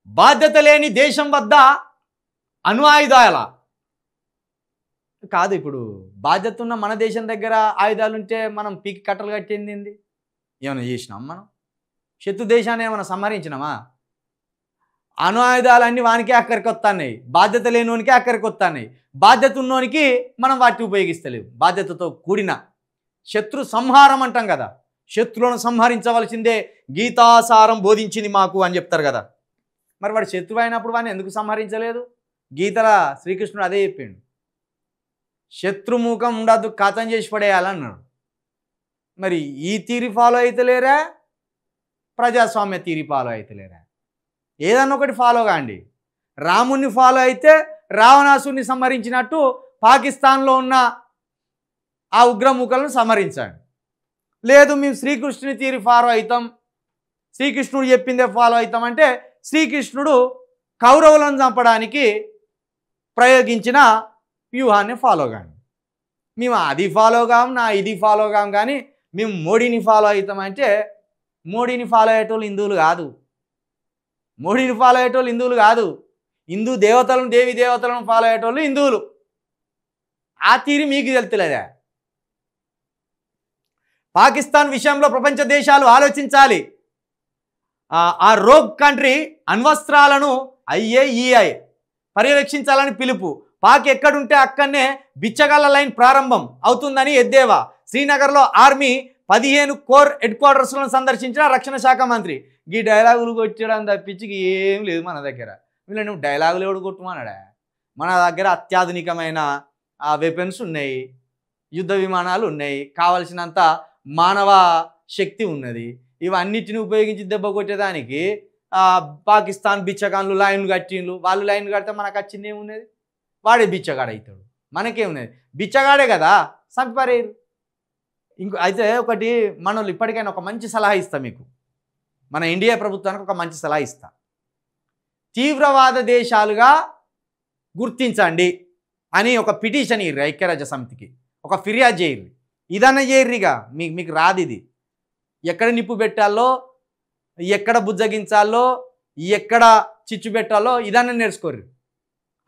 బాధ్యత లేని దేశం వద్ద అణు ఆయుధాల కాదు. ఇప్పుడు బాధ్యత ఉన్న మన దేశం దగ్గర ఆయుధాలు ఉంటే మనం పీకి కట్టలు కట్టింది ఏంది? ఏమైనా చేసినాం మనం? శత్రు దేశాన్ని ఏమైనా సంహరించినామా? అణు ఆయుధాలన్నీ వానికే అక్కడికి వస్తున్నాయి, బాధ్యత లేనివానికే అక్కడికి వస్తున్నాయి. బాధ్యత ఉన్నోనికి మనం వాటిని ఉపయోగిస్తలేవు. బాధ్యతతో కూడిన శత్రు సంహారం అంటాం కదా, శత్రువులను సంహరించవలసిందే గీతాసారం బోధించింది మాకు అని చెప్తారు కదా. మరి వాడు శత్రువు అయినప్పుడు వాడిని ఎందుకు సంహరించలేదు? గీతల శ్రీకృష్ణుడు అదే చెప్పిండు, శత్రుముఖం ఉండద్దు, కథం చేసి పడేయాలన్నాడు. మరి ఈ తీరి ఫాలో అయితలేరా, ప్రజాస్వామ్య తీరి ఫాలో అయితలేరా? ఏదన్నా ఒకటి ఫాలో కాండి. రాముణ్ణి ఫాలో అయితే రావణాసుని సంహరించినట్టు పాకిస్తాన్లో ఉన్న ఆ ఉగ్రముఖలను సంహరించండి. లేదు మేము శ్రీకృష్ణుని తీరి ఫాలో అవుతాం, శ్రీకృష్ణుడు చెప్పిందే ఫాలో అవుతాం అంటే శ్రీకృష్ణుడు కౌరవులను చంపడానికి ప్రయోగించిన వ్యూహాన్ని ఫాలో కాండి. మేము అది ఫాలో కాం, నా ఇది ఫాలో కాం, కానీ మేము మోడీని ఫాలో అవుతామంటే మోడీని ఫాలో అయ్యేటోళ్ళు హిందువులు కాదు. మోడీని ఫాలో అయ్యేటోళ్ళు హిందువులు కాదు. హిందూ దేవతలను, దేవి దేవతలను ఫాలో అయ్యేటోళ్ళు హిందువులు. ఆ తీరి మీకు తెలుతలేదా? పాకిస్తాన్ విషయంలో ప్రపంచ దేశాలు ఆలోచించాలి. ఆ రోగ్ కంట్రీ అణ్వస్త్రాలను IAEA పర్యవేక్షించాలని పిలుపు. పాక్ ఎక్కడుంటే అక్కడనే బిచ్చగాళ్ళ లైన్ ప్రారంభం అవుతుందని ఎద్దేవా. శ్రీనగర్లో ఆర్మీ 15 కోర్ హెడ్ క్వార్టర్స్లను సందర్శించిన రక్షణ శాఖ మంత్రి. ఈ డైలాగులు కొట్టడం తప్పించి ఏం లేదు మన దగ్గర. వీళ్ళని నువ్వు డైలాగులు ఎవడు కొట్టుమన్నాడా? మన దగ్గర అత్యాధునికమైన వెపన్స్ ఉన్నాయి, యుద్ధ విమానాలు ఉన్నాయి, కావలసినంత మానవ శక్తి ఉన్నది. ఇవన్నిటిని ఉపయోగించి దెబ్బ కొట్టేదానికి పాకిస్తాన్ బిచ్చగాళ్ళు లైన్లు కట్టిండ్రు. వాళ్ళు లైన్లు కడితే మనకు వచ్చింది ఏమున్నది? వాడే బిచ్చగాడు అవుతాడు, మనకేమున్నది? బిచ్చగాడే కదా, సంపరేరు. ఇంకో అయితే ఒకటి మనోళ్ళు ఇప్పటికైనా ఒక మంచి సలహా ఇస్తా మీకు, మన ఇండియా ప్రభుత్వానికి ఒక మంచి సలహా ఇస్తా. తీవ్రవాద దేశాలుగా గుర్తించండి అని ఒక పిటిషన్ ఇర్రి ఐక్యరాజ్య సమితికి, ఒక ఫిర్యాదు చేయర్రి. ఇదన్నా చేయర్రిగా. మీకు రాదు ఇది. ఎక్కడ నిప్పు పెట్టాలో, ఎక్కడ బుజ్జగించాలో, ఎక్కడ చిచ్చు పెట్టాలో ఇదన్నా నేర్చుకోర్రి.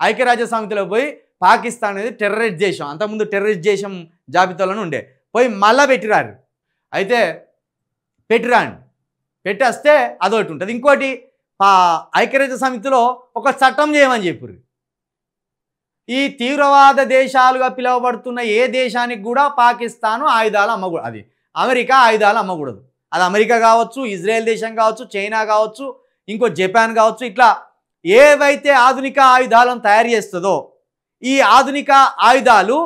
ఐక్యరాజ్య సమితిలో పోయి పాకిస్తాన్ అనేది టెర్రరిస్ట్ దేశం, అంతకుముందు టెర్రరిస్ట్ దేశం జాబితాలోనే ఉండే, పోయి మళ్ళా పెట్టిరారు. అయితే పెట్టిరాండి, పెట్టేస్తే అదొకటి ఉంటుంది. ఇంకోటి ఐక్యరాజ్య సమితిలో ఒక చట్టం చేయమని చెప్పారు. ఈ తీవ్రవాద దేశాలుగా పిలువబడుతున్న ఏ దేశానికి కూడా పాకిస్తాను ఆయుధాలు అమ్మకూడదు. అది అమెరికా ఆయుధాలు అమ్మకూడదు. అది అమెరికా కావచ్చు, ఇజ్రాయెల్ దేశం కావచ్చు, చైనా కావచ్చు, ఇంకో జపాన్ కావచ్చు. ఇట్లా ఏవైతే ఆధునిక ఆయుధాలను తయారు చేస్తుందో ఈ ఆధునిక ఆయుధాలు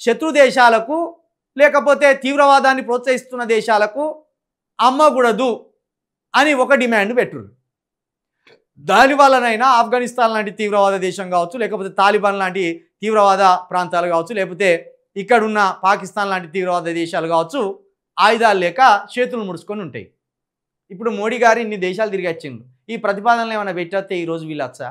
శత్రు దేశాలకు లేకపోతే తీవ్రవాదాన్ని ప్రోత్సహిస్తున్న దేశాలకు అమ్మకూడదు అని ఒక డిమాండ్ పెట్టురు. దానివల్లనైనా ఆఫ్ఘనిస్తాన్ లాంటి తీవ్రవాద దేశం కావచ్చు, లేకపోతే తాలిబాన్ లాంటి తీవ్రవాద ప్రాంతాలు కావచ్చు, లేకపోతే ఇక్కడున్న పాకిస్తాన్ లాంటి తీవ్రవాద దేశాలు కావచ్చు, ఆయుధాలు లేక చేతులు ముడుచుకొని ఉంటాయి. ఇప్పుడు మోడీ గారు ఇన్ని దేశాలు తిరిగి వచ్చిండ్రు. ఈ ప్రతిపాదనలు ఏమైనా పెట్టేస్తే ఈరోజు వీళ్ళు వచ్చా?